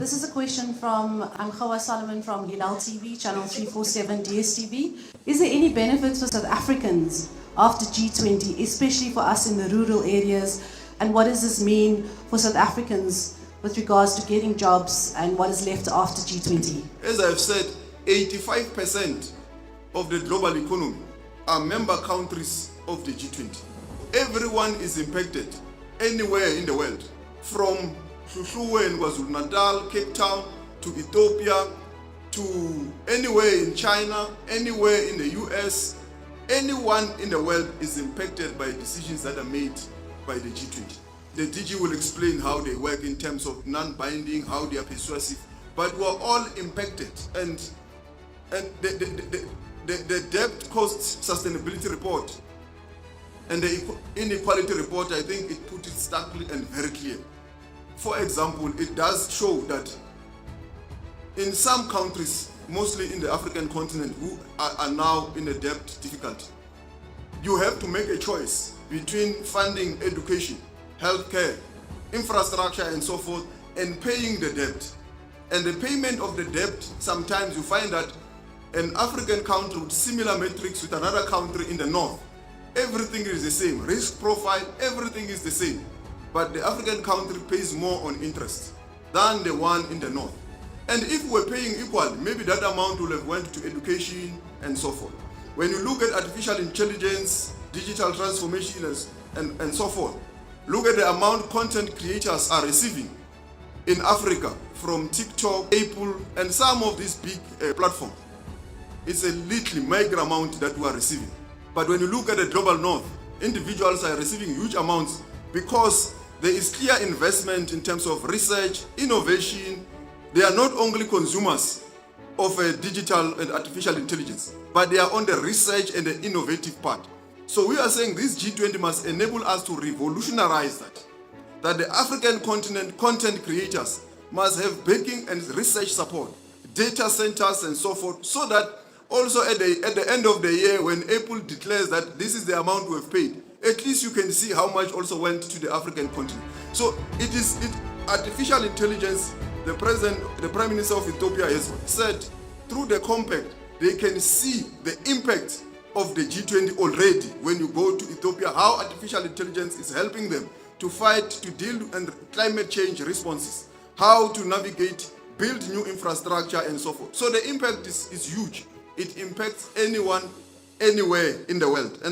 This is a question from Amkhawa Solomon from Hilal TV, channel 347 DSTV. Is there any benefits for South Africans after G20, especially for us in the rural areas? And what does this mean for South Africans with regards to getting jobs and what is left after G20? As I've said, 85% of the global economy are member countries of the G20. Everyone is impacted anywhere in the world, from Shushuwe in KwaZulu-Natal, Cape Town, to Ethiopia, to anywhere in China, anywhere in the US. Anyone in the world is impacted by decisions that are made by the G20. The DG will explain how they work in terms of non-binding, how they are persuasive, but we're all impacted. And the debt cost sustainability report and the inequality report, I think it put it starkly and very clear. For example, it does show that in some countries, mostly in the African continent, who are now in a debt difficulty, you have to make a choice between funding education, healthcare, infrastructure, and so forth, and paying the debt. And the payment of the debt, sometimes you find that an African country with similar metrics with another country in the north, everything is the same. Risk profile, everything is the same. But the African country pays more on interest than the one in the north. And if we're paying equal, maybe that amount will have went to education and so forth. When you look at artificial intelligence, digital transformation, and so forth, look at the amount content creators are receiving in Africa from TikTok, Apple, and some of these big platforms. It's a little meager amount that we are receiving. But when you look at the global north, individuals are receiving huge amounts because there is clear investment in terms of research, innovation. They are not only consumers of digital and artificial intelligence, but they are on the research and the innovative part. So we are saying this G20 must enable us to revolutionize that the African continent content creators must have backing and research support, data centers and so forth, so that also at the end of the year, when Apple declares that this is the amount we have paid, at least you can see how much also went to the African continent. So artificial intelligence. The Prime Minister of Ethiopia has said through the compact, they can see the impact of the G20 already when you go to Ethiopia, how artificial intelligence is helping them to fight, to deal with climate change responses, how to navigate, build new infrastructure and so forth. So the impact is huge. It impacts anyone, anywhere in the world. And